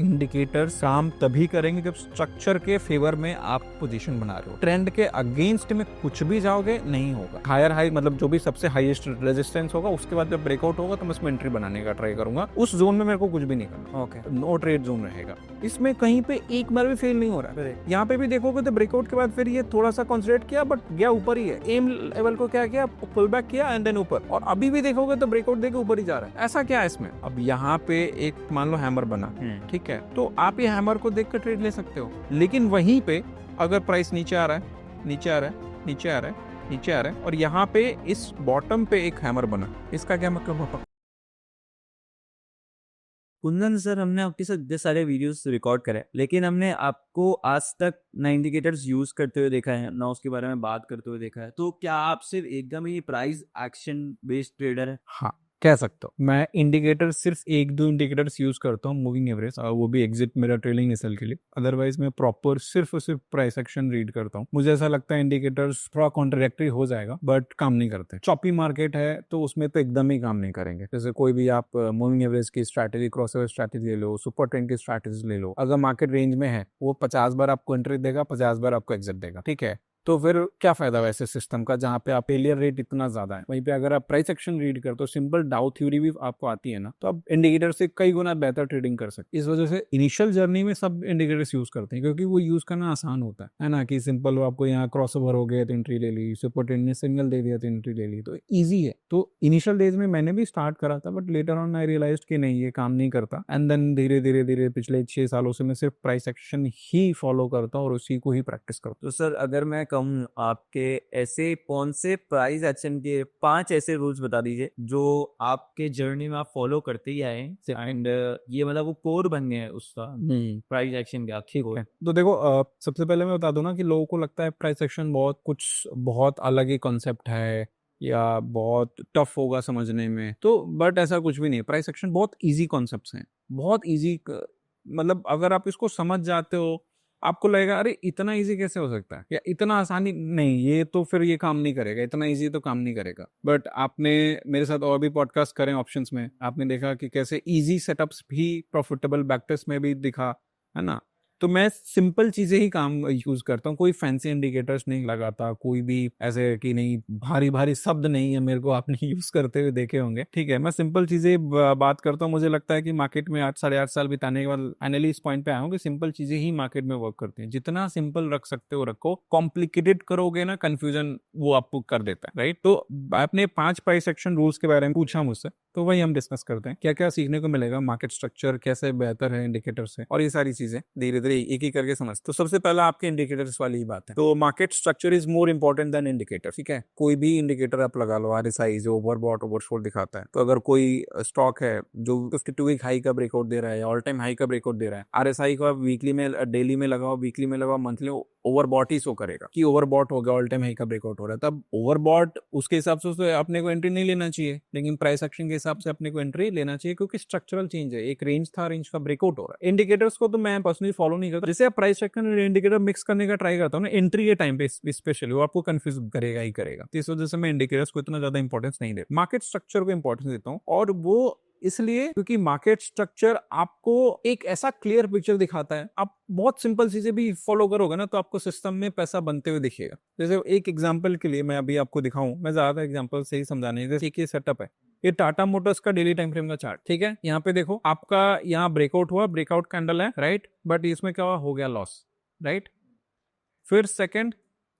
Indicators काम तभी करेंगे जब स्ट्रक्चर के फेवर में आप पोजीशन बना रहे हो। ट्रेंड के अगेंस्ट में कुछ भी जाओगे नहीं होगा। हायर हाई मतलब जो भी सबसे हाईएस्ट रेजिस्टेंस होगा उसके बाद जब ब्रेकआउट होगा तो मैं इसमें एंट्री बनाने का ट्राई करूंगा। उस जोन में मेरे को कुछ भी नहीं करना। ओके, नो ट्रेड जोन रहेगा। इसमें कहीं पे एक बार भी फेल नहीं हो रहा है। यहाँ पे भी देखोगे तो ब्रेकआउट के बाद फिर ये थोड़ा सा कंसंट्रेट किया बट गया ऊपर ही है। एम लेवल को क्या किया, पुल बैक किया एंड देन ऊपर, और अभी भी देखोगे तो ब्रेकआउट देके ऊपर ही जा रहा है। ऐसा क्या है इसमें? अब यहाँ पे एक मान लो हैमर बना, ठीक है, तो आप ये हैमर को देख कर ट्रेड ले सकते हो। लेकिन वहीं पे अगर प्राइस नीचे आ रहा है, नीचे आ रहा है, नीचे आ रहा है, नीचे आ रहा है, और यहाँ पे इस बॉटम पे एक हैमर बना, इसका क्या मतलब होगा? कुंदन सर, हमने आपके साथ इतने सारे वीडियोस रिकॉर्ड करे, लेकिन हमने आपको आज तक ना इंडिकेटर्स यूज करते हुए देखा है, ना उसके बारे में बात करते हुए देखा है। तो क्या आप सिर्फ एकदम ही प्राइस एक्शन बेस्ड ट्रेडर है? हाँ, कह सकता हूँ। मैं इंडिकेटर सिर्फ एक दो इंडिकेटर्स यूज करता हूँ, मूविंग एवरेज, और वो भी एग्जिट मेरा ट्रेलिंग एसएल के लिए। अदरवाइज मैं प्रॉपर सिर्फ और सिर्फ प्राइस एक्शन रीड करता हूँ। मुझे ऐसा लगता है इंडिकेटर्स थोड़ा कॉन्ट्रडिक्टरी हो जाएगा बट काम नहीं करते। चॉपी मार्केट है तो उसमें तो एकदम ही काम नहीं करेंगे। जैसे कोई भी आप मूविंग एवरेज की स्ट्रैटेजी, क्रॉसओवर स्ट्रैटेजी ले लो, सुपर ट्रेंड की स्ट्रैटेजी ले लो, अगर मार्केट रेंज में है वो 50 बार आपको एंट्री देगा, 50 बार आपको एग्जिट देगा, ठीक है। तो फिर क्या फायदा वैसे सिस्टम का जहाँ पे आप फेलियर रेट इतना ज्यादा है। वहीं पे अगर आप प्राइस एक्शन रीड करते हो, सिंपल डाउ थ्योरी भी आपको आती है ना, तो आप इंडिकेटर से कई गुना बेहतर ट्रेडिंग कर सकते। इस वजह से इनिशियल जर्नी में सब इंडिकेटर्स यूज करते हैं क्योंकि वो यूज करना आसान होता है ना, कि सिंपल हो, आपको यहाँ क्रॉस ओवर हो गया तो एंट्री ले ली, सुपर ट्रेंड ने सिग्नल दे दिया तो एंट्री ले ली, तो ईजी है। तो इनिशियल डेज में मैंने भी स्टार्ट करा था but later on I realise कि नहीं, ये काम नहीं करता। एंड देन धीरे धीरे धीरे पिछले 6 सालों से मैं सिर्फ प्राइस एक्शन ही फॉलो करता हूँ और उसी को ही प्रैक्टिस करता हूँ। तो सर, अगर मैं कहूँ आपके ऐसे कौन से प्राइस एक्शन के 5 ऐसे रूल्स बता दीजिए जो आपके जर्नी में आप फॉलो करते ही आए एंड ये मतलब वो कोर बन गए हैं उसका प्राइस एक्शन का, ठीक हो? तो देखो, सबसे पहले मैं बता दूं ना कि लोगों को लगता है प्राइस एक्शन बहुत अलग ही कॉन्सेप्ट है या बहुत टफ होगा समझने में, तो बट ऐसा कुछ भी नहीं है। प्राइस एक्शन बहुत इजी कॉन्सेप्ट्स हैं, बहुत इजी। मतलब अगर आप इसको समझ जाते हो, आपको लगेगा अरे इतना इजी कैसे हो सकता है या इतना आसानी नहीं, ये तो फिर ये काम नहीं करेगा, इतना इजी तो काम नहीं करेगा। बट आपने मेरे साथ और भी पॉडकास्ट करें ऑप्शंस में, आपने देखा कि कैसे इजी सेटअप्स भी प्रॉफिटेबल बैकटेस्ट में भी दिखा, है ना। तो मैं सिंपल चीजें ही काम यूज करता हूँ, कोई फैंसी इंडिकेटर्स नहीं लगाता, कोई भी ऐसे कि नहीं भारी भारी शब्द नहीं है मेरे को आपने यूज करते हुए देखे होंगे, ठीक है। मैं सिंपल चीजें बात करता हूँ। मुझे लगता है कि मार्केट में 8 साढ़े 8 साल बिताने के बाद फाइनली इस पॉइंट पे आया हूँ कि सिंपल चीजें ही मार्केट में वर्क करती हैं। जितना सिंपल रख सकते हो रखो, कॉम्प्लिकेटेड करोगे ना कंफ्यूजन वो आपको कर देता है, राइट। तो आपने 5 प्राइस एक्शन रूल्स के बारे में पूछा मुझसे, तो वही हम डिस्कस करते हैं, क्या क्या सीखने को मिलेगा, मार्केट स्ट्रक्चर कैसे बेहतर है इंडिकेटर से, और ये सारी चीजें धीरे धीरे एक ही करके समझ। तो सबसे पहला आपके इंडिकेटर्स वाली ही बात है। तो market structure is more important than indicator, ठीक है। कोई भी इंडिकेटर आप लगा लो, आरएसआई जो ओवरबॉट ओवरसोल्ड दिखाता है, तो अगर कोई स्टॉक है जो 52 वीक हाई का ब्रेकआउट दे रहा है, ऑल टाइम हाई का ब्रेकआउट दे रहा है, आरएसआई को आप वीकली में, डेली में लगाओ, वीकली में लगाओ, मंथली, ओवरबॉट ही शो करेगा कि ओवरबॉट हो गया, ऑल टाइम हाई का ब्रेकआउट हो रहा है। तब ओवरबॉट उसके हिसाब से तो अपने को एंट्री नहीं लेना चाहिए, लेकिन प्राइस एक्शन के हिसाब से अपने को एंट्री लेना चाहिए क्योंकि स्ट्रक्चरल चेंज है। एक रेंज था, रेंज का ब्रेकआउट हो रहा है। इंडिकेटर्स को तो मैं पर्सनली फॉलो नहीं करता। जैसे आप प्राइस एक्शन और इंडिकेटर मिक्स करने का ट्राई करता हूँ ना एंट्री के टाइम पे स्पेशली, वो आपको कंफ्यूज करेगा ही करेगा। तो इस वजह से मैं इंडिकेटर्स को इतना ज्यादा इंपॉर्टेंस नहीं देता, मार्केट स्ट्रक्चर को इंपॉर्टेंस देता हूँ। और वो इसलिए क्योंकि मार्केट स्ट्रक्चर आपको एक ऐसा क्लियर पिक्चर दिखाता है। आप बहुत सिंपल चीजें भी फॉलो करोगे ना तो आपको सिस्टम में पैसा बनते हुए दिखेगा। जैसे एक एग्जांपल के लिए मैं अभी आपको दिखाऊं, मैं ज्यादा एग्जांपल से ही समझाने, जैसे एक ये सेटअप है, ये टाटा मोटर्स का डेली टाइम फ्रेम का चार्ट, ठीक है। यहाँ पे देखो आपका यहाँ ब्रेकआउट हुआ, ब्रेकआउट कैंडल है, राइट, बट इसमें क्या हो गया, लॉस, राइट। फिर सेकंड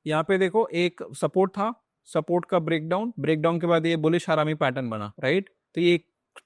यहाँ पे देखो एक सपोर्ट था, सपोर्ट का ब्रेकडाउन, ब्रेकडाउन के बाद ये बुलिश हरामी पैटर्न बना, राइट। तो ये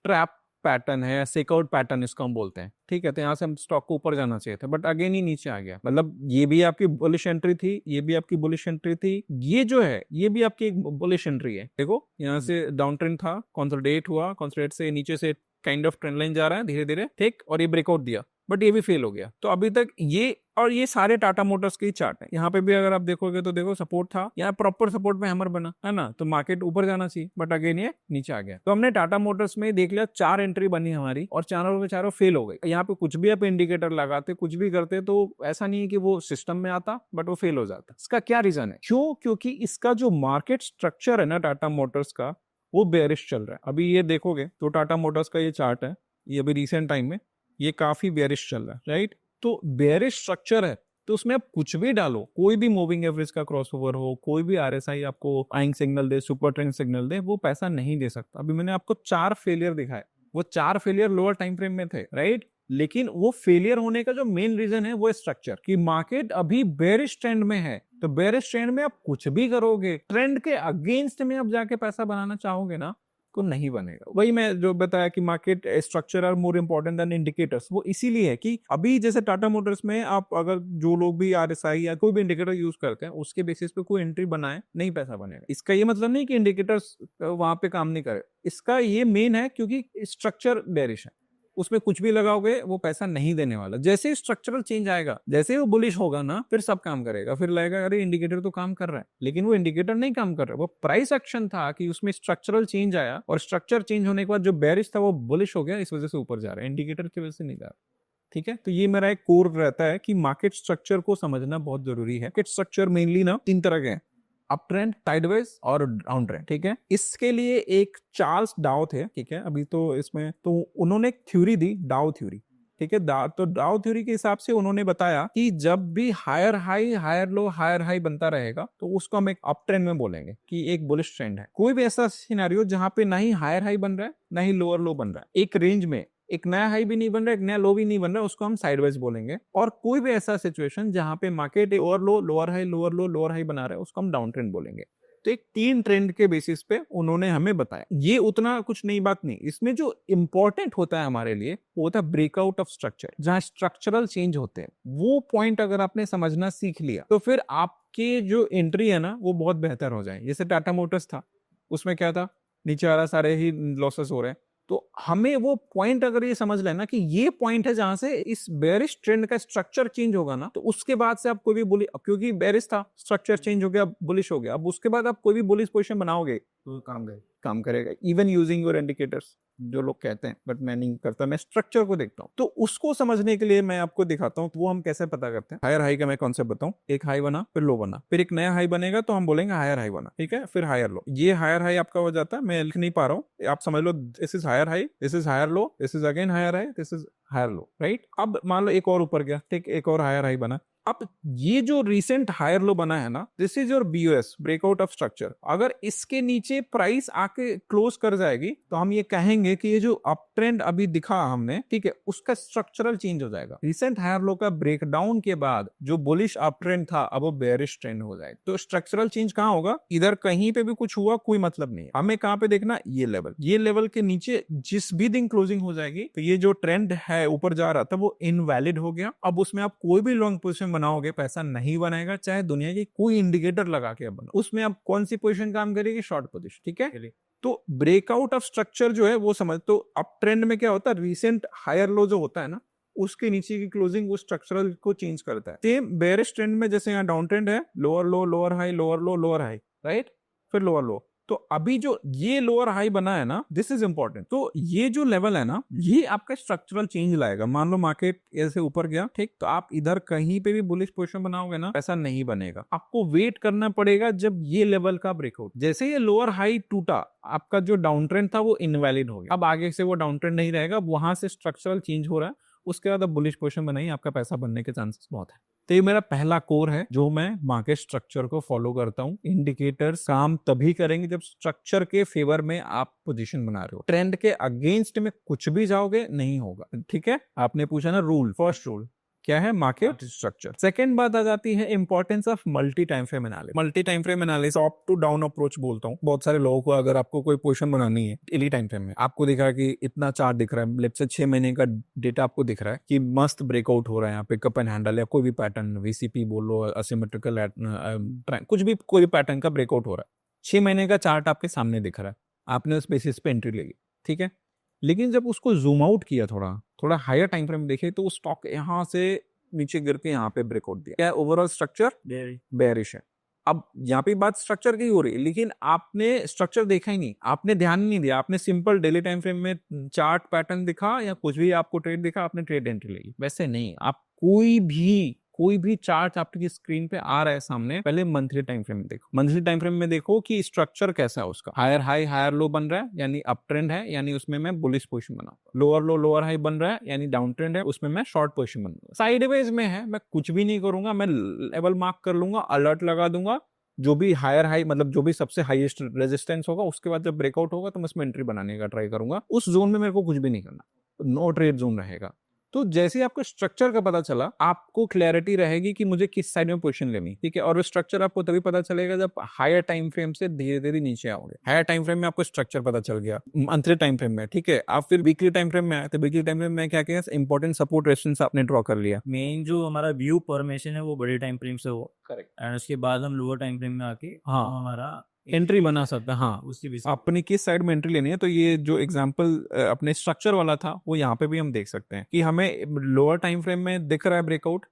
ट्रैप पैटर्न है, सेकआउट पैटर्न इसको हम बोलते हैं, ठीक है। तो यहाँ से हम स्टॉक को ऊपर जाना चाहिए था बट अगेन ही नीचे आ गया। मतलब ये भी आपकी बुलिश एंट्री थी, ये भी आपकी बुलिश एंट्री थी, ये जो है ये भी आपकी एक बुलिश एंट्री है। देखो यहाँ से डाउन ट्रेंड था, कंसोलिडेट हुआ, कंसोलिडेट से नीचे से काइंड ऑफ ट्रेंड लाइन जा रहा है धीरे धीरे, ठीक, और ये ब्रेकआउट दिया बट ये भी फेल हो गया। तो अभी तक ये, और ये सारे टाटा मोटर्स के ही चार्ट है। यहाँ पे भी अगर आप देखोगे तो देखो सपोर्ट था, यहाँ प्रॉपर सपोर्ट में हैमर बना, है ना, तो मार्केट ऊपर जाना चाहिए बट अगेन ये नीचे आ गया। तो हमने टाटा मोटर्स में देख लिया 4 एंट्री बनी हमारी और चारों के चारों फेल हो गई। यहाँ पे कुछ भी आप इंडिकेटर लगाते, कुछ भी करते, तो ऐसा नहीं है कि वो सिस्टम में आता बट वो फेल हो जाता। इसका क्या रीजन है, क्यों? क्योंकि इसका जो मार्केट स्ट्रक्चर है ना टाटा मोटर्स का, वो बेयरिश चल रहा है। अभी ये देखोगे तो टाटा मोटर्स का ये चार्ट है, ये अभी रिसेंट टाइम में ये काफी बेयरिश चल रहा है, राइट? तो बेयरिश स्ट्रक्चर है तो उसमें आप कुछ भी डालो, कोई भी मूविंग एवरेज का क्रॉसओवर हो, कोई भी आरएसआई आपको बाइंग सिग्नल दे, सुपर ट्रेंड सिग्नल दे, वो पैसा नहीं दे सकता। अभी मैंने आपको 4 फेलियर दिखाए, वो 4 फेलियर लोअर टाइम फ्रेम में थे, राइट? लेकिन वो फेलियर होने का जो मेन रीजन है वो स्ट्रक्चर, कि मार्केट अभी बेयरिश ट्रेंड में है। तो बेयरिश ट्रेंड में आप कुछ भी करोगे, ट्रेंड के अगेंस्ट में आप जाके पैसा बनाना चाहोगे ना, को नहीं बनेगा। वही मैं जो बताया कि market structure are more important than indicators, वो इसीलिए है कि अभी जैसे टाटा मोटर्स में आप अगर जो लोग भी आरएसआई या कोई भी इंडिकेटर यूज करते हैं उसके बेसिस पे कोई एंट्री बनाए, नहीं पैसा बनेगा। इसका ये मतलब नहीं कि इंडिकेटर्स वहां पे काम नहीं करे, इसका ये मेन है क्योंकि स्ट्रक्चर बेरिश है, उसमें कुछ भी लगाओगे वो पैसा नहीं देने वाला। जैसे स्ट्रक्चरल चेंज आएगा, जैसे वो बुलिश होगा ना, फिर सब काम करेगा, फिर लगेगा अरे इंडिकेटर तो काम कर रहा है, लेकिन वो इंडिकेटर नहीं काम कर रहा है, वो प्राइस एक्शन था कि उसमें स्ट्रक्चरल चेंज आया और स्ट्रक्चर चेंज होने के बाद जो बेरिश था वो बुलिश हो गया, इस वजह से ऊपर जा रहा है, इंडिकेटर की वजह से नहीं जा रहा। ठीक है, तो ये मेरा एक कोर रहता है कि मार्केट स्ट्रक्चर को समझना बहुत जरूरी है। मार्केट स्ट्रक्चर मेनली ना 3 तरह के हैं, अप ट्रेंड, साइडवेज और डाउन ट्रेंड। ठीक है, इसके लिए एक चार्ल्स डाउ थे, ठीक है, अभी तो इसमें तो उन्होंने एक थ्योरी दी, डाउ थ्योरी। ठीक है, तो डाउ थ्योरी के हिसाब से उन्होंने बताया कि जब भी हायर हाई हायर हाई बनता रहेगा तो उसको हम एक अप ट्रेंड में बोलेंगे कि एक बुलिश ट्रेंड है। कोई भी ऐसा सिनेरियो जहां पे ना ही हायर हाई बन रहा है ना ही लोअर लो बन रहा है, एक रेंज में, एक नया हाई भी नहीं बन रहा है, एक नया लो भी नहीं बन रहा है, उसको हम साइडवेज बोलेंगे। और कोई भी ऐसा सिचुएशन जहां पे मार्केट लोअर लो लोअर हाई लोअर लो लोअर हाई बना रहा है, उसको हम डाउन ट्रेंड बोलेंगे। तो एक 3 ट्रेंड के बेसिस पे उन्होंने हमें बताया। ये उतना कुछ नई बात नहीं, इसमें जो इंपॉर्टेंट होता है हमारे लिए वो होता है ब्रेकआउट ऑफ स्ट्रक्चर, जहां स्ट्रक्चरल चेंज होते हैं। वो पॉइंट अगर आपने समझना सीख लिया तो फिर आपके जो एंट्री है ना वो बहुत बेहतर हो जाए। जैसे टाटा मोटर्स था, उसमें क्या था, नीचे वाला सारे ही लॉसेस हो रहे हैं, तो हमें वो पॉइंट अगर ये समझ लेना कि ये पॉइंट है जहां से इस बेरिश ट्रेंड का स्ट्रक्चर चेंज होगा ना, तो उसके बाद से आप कोई भी बुलिश, क्योंकि बेरिश था, स्ट्रक्चर चेंज हो गया, बुलिश हो गया, अब उसके बाद आप कोई भी बुलिश पोजीशन बनाओगे तो काम करेगा, इवन यूजिंग योर इंडिकेटर्स, जो लोग कहते हैं, बट मैं नहीं करता, मैं स्ट्रक्चर को देखता हूँ। तो उसको समझने के लिए मैं आपको दिखाता हूँ, तो वो हम कैसे पता करते हैं। हायर हाई का मैं कॉन्सेप्ट बताऊं, एक हाई बना, फिर लो बना, फिर एक नया हाई बनेगा तो हम बोलेंगे हायर हाई बना, ठीक है, फिर हायर लो। ये हायर हाई आपका हो जाता है, मैं लिख नहीं पा रहा हूँ, आप समझ लो this is higher high, this is higher low, this is again higher high, this is higher low, right? अब मान लो एक और ऊपर गया, ठीक, एक और हायर हाई बना। अब ये जो रिसेंट हायर लो बना है ना, this is your BOS, breakout of structure. अगर इसके नीचे प्राइस आके क्लोज कर जाएगी तो हम ये कहेंगे कि ये जो अप ट्रेंड अभी दिखा हमने, ठीक है, उसका स्ट्रक्चरल चेंज हो जाएगा। रिसेंट हायर लो का ब्रेकडाउन के बाद जो बुलिश अप ट्रेंड था अब वो बेयरिश ट्रेंड हो जाएगा। तो स्ट्रक्चरल चेंज कहाँ होगा? इधर कहीं पे भी कुछ हुआ कोई मतलब नहीं, हमें कहाँ पे देखना, ये लेवल के नीचे जिस भी दिन क्लोजिंग हो जाएगी तो ये जो ट्रेंड है ऊपर जा रहा था वो इनवैलिड हो गया। अब उसमें आप कोई भी लॉन्ग पोजीशन बनाओगे पैसा नहीं बनेगा, चाहे दुनिया की कोई इंडिकेटर लगा के अब उसमें आप कौन सी पोजीशन काम करेगी, शॉर्ट पोजीशन, ठीक है। तो ब्रेकआउट ऑफ स्ट्रक्चर जो है वो समझ, तो अप ट्रेंड में क्या होता है, रिसेंट हायर लो जो होता है ना उसके नीचे की क्लोजिंग वो स्ट्रक्चरल को चेंज करता है। सेम बेयरिश ट्रेंड में जैसे यहाँ डाउन ट्रेंड है, लोअर लो लोअर हाई लोअर लो लोअर हाई, राइट, फिर लोअर लो। तो अभी जो ये लोअर हाई बना है ना, दिस इज इंपॉर्टेंट। तो ये जो लेवल है ना, ये आपका स्ट्रक्चरल चेंज लाएगा। मान लो मार्केट ऐसे ऊपर गया, ठीक, तो आप इधर कहीं पे भी बुलिश पोजीशन बनाओगे ना, ऐसा नहीं बनेगा, आपको वेट करना पड़ेगा जब ये लेवल का ब्रेकआउट। जैसे ये लोअर हाई टूटा, आपका जो डाउन ट्रेंड था वो इनवैलिड हो गया, अब आगे से वो डाउन ट्रेंड नहीं रहेगा, वहां से स्ट्रक्चरल चेंज हो रहा है, उसके बाद अब बुलिश पोजीशन बनाइए, आपका पैसा बनने के चांसेस बहुत है। तो ये मेरा पहला कोर है जो मैं मार्केट स्ट्रक्चर को फॉलो करता हूँ। इंडिकेटर्स काम तभी करेंगे जब स्ट्रक्चर के फेवर में आप पोजीशन बना रहे हो, ट्रेंड के अगेंस्ट में कुछ भी जाओगे नहीं होगा, ठीक है। आपने पूछा ना रूल, फर्स्ट रूल क्या है, मार्केट स्ट्रक्चर। सेकंड बात आ जाती है importance of multi time frame analysis. Multi time frame analysis up to down approach बोलता हूँ बहुत सारे लोगों को। अगर आपको कोई पोजीशन बनानी है डेली टाइम फ्रेम में, आपको दिखा कि इतना चार्ट दिख रहा है, लेट्स से 6 महीने का डेटा आपको दिख रहा है कि मस्त ब्रेकआउट हो रहा है यहाँ पे, कप एंड हैंडल या कोई भी पैटर्न, वीसीपी बोलो, असिमेट्रिकल, कुछ भी, कोई भी पैटर्न का ब्रेकआउट हो रहा है, 6 महीने का चार्ट आपके सामने दिख रहा है, आपने उस बेसिस पे एंट्री ली, ठीक है। लेकिन जब उसको जूम आउट किया, थोड़ा हायर टाइम फ्रेम देखे, तो स्टॉक यहाँ से नीचे गिर के यहाँ पे ब्रेकआउट दिया, क्या ओवरऑल स्ट्रक्चर बेयरिश है। अब यहाँ पे बात स्ट्रक्चर की हो रही है, लेकिन आपने स्ट्रक्चर देखा ही नहीं, आपने ध्यान नहीं दिया, आपने सिंपल डेली टाइम फ्रेम में चार्ट पैटर्न दिखा या कुछ भी आपको ट्रेड दिखा, आपने ट्रेड एंट्री ली। वैसे नहीं, आप कोई कोई भी चार्ट आपकी स्क्रीन पे आ रहा है सामने, पहले मंथली टाइम फ्रेम में देखो। मंथली टाइम फ्रेम में देखो कि स्ट्रक्चर कैसा है उसका, हायर हाई हायर लो बन रहा है यानी अप ट्रेंड है, यानी उसमें मैं बुलिश पोजीशन बनाऊंगा। लोअर लो लोअर हाई बन रहा है यानी डाउन ट्रेंड है, उसमें मैं शॉर्ट पोजीशन बनाऊंगा। साइडवेज में है, मैं कुछ भी नहीं करूंगा, मैं लेवल मार्क कर लूंगा, अलर्ट लगा दूंगा, जो भी हायर हाई मतलब जो भी सबसे हाईएस्ट रेजिस्टेंस होगा उसके बाद जब ब्रेकआउट होगा तो मैं उसमें एंट्री बनाने का ट्राई करूंगा। उस जोन में मेरे को कुछ भी नहीं करना, नो ट्रेड जोन रहेगा। तो जैसे ही आपको स्ट्रक्चर का पता चला, आपको क्लैरिटी रहेगी कि मुझे किस साइड में पोजीशन लेनी, ठीक है। और वो स्ट्रक्चर आपको तभी पता चलेगा जब हायर टाइम फ्रेम से धीरे धीरे नीचे आओगे। हायर टाइम फ्रेम में आपको स्ट्रक्चर पता चल गया, मंथली टाइम फ्रेम में, ठीक है। आप फिर वीकली टाइम फ्रेम में आए, तो वीकली टाइम फ्रेम में क्या किया, इंपॉर्टेंट सपोर्ट रेजिस्टेंस आपने ड्रॉ कर लिया। मेन जो हमारा व्यू फॉर्मेशन है वो बड़े टाइम फ्रेम से हो, करेक्ट। एंड उसके बाद हम लोअर टाइम फ्रेम में आके हाँ, हमारा एंट्री बना सकता है। हाँ, उसकी भी अपनी किस साइड में एंट्री लेनी है। तो ये जो एग्जांपल अपने स्ट्रक्चर वाला था वो यहाँ पे भी हम देख सकते हैं कि हमें लोअर टाइम फ्रेम में दिख रहा है ब्रेकआउट,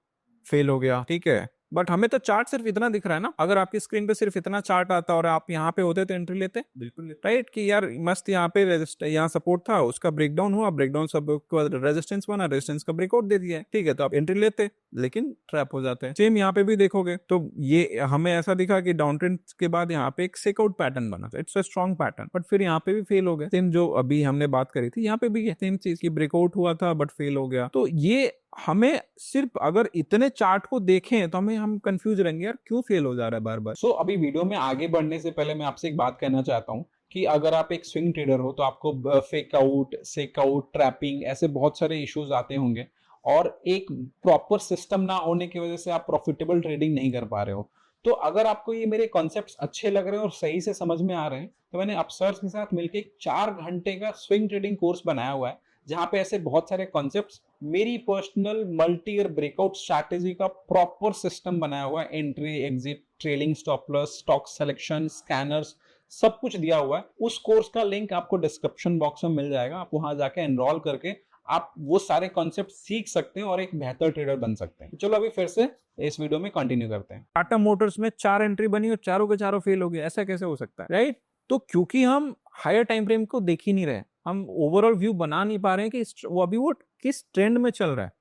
फेल हो गया, ठीक है। बट हमें तो चार्ट सिर्फ इतना दिख रहा है ना, अगर आपकी स्क्रीन पे सिर्फ इतना चार्ट आता और आप यहाँ पे होते तो एंट्री लेते, बिल्कुल राइट। कि यार मस्त यहाँ पे यहाँ सपोर्ट था, उसका ब्रेकडाउन हुआ, ब्रेकडाउन सब रेजिस्टेंस बना, रेजिस्टेंस का ब्रेकआउट दे दिया है, ठीक है, तो आप एंट्री लेते, लेकिन ट्रैप हो जाते हैं। सेम यहाँ पे भी देखोगे तो ये हमें ऐसा दिखा कि डाउन ट्रेंड के बाद यहाँ पे एक सेकआउट पैटर्न बना था, it's a strong pattern, but फिर यहाँ पे भी फेल हो गया। सेम जो अभी हमने बात करी थी, यहाँ पे भी सेम चीज की ब्रेकआउट हुआ था बट फेल हो गया। तो ये हमें सिर्फ अगर इतने चार्ट को देखें तो हम कंफ्यूज रहेंगे, यार क्यों फेल हो जा रहा है बार बार। अभी वीडियो में आगे बढ़ने से पहले मैं आपसे एक बात कहना चाहता हूँ कि अगर आप एक स्विंग ट्रेडर हो तो आपको फेक आउट, सेक आउट, ट्रैपिंग, ऐसे बहुत सारे इश्यूज आते होंगे, और एक प्रॉपर सिस्टम ना होने की वजह से आप प्रॉफिटेबल ट्रेडिंग नहीं कर पा रहे हो। तो अगर आपको ये मेरे कॉन्सेप्ट्स अच्छे लग रहे हैं और सही से समझ में आ रहे हैं, तो मैंने अपसर्स के साथ मिलकर एक 4 घंटे का स्विंग ट्रेडिंग कोर्स बनाया हुआ है, जहां पे ऐसे बहुत सारे कॉन्सेप्ट्स, मेरी personal multi year breakout strategy का प्रॉपर सिस्टम बनाया हुआ है, entry, exit, trailing stop loss, stock selection, scanners, सब कुछ दिया हुआ है। उस कोर्स का लिंक आपको डिस्क्रिप्शन बॉक्स में मिल जाएगा, आप वहां जाके एनरोल करके आप वो सारे कॉन्सेप्ट सीख सकते हैं और एक बेहतर ट्रेडर बन सकते हैं। चलो अभी फिर से इस वीडियो में कंटिन्यू करते हैं। टाटा मोटर्स में 4 एंट्री बनी और चारों के चारों फेल हो गए, ऐसा कैसे हो सकता है, राइट। तो क्योंकि हम हायर टाइम फ्रेम को देख ही नहीं रहे, हम ओवरऑल व्यू बना नहीं पा रहे हैं कि वो अभी वो किस ट्रेंड में चल रहा है।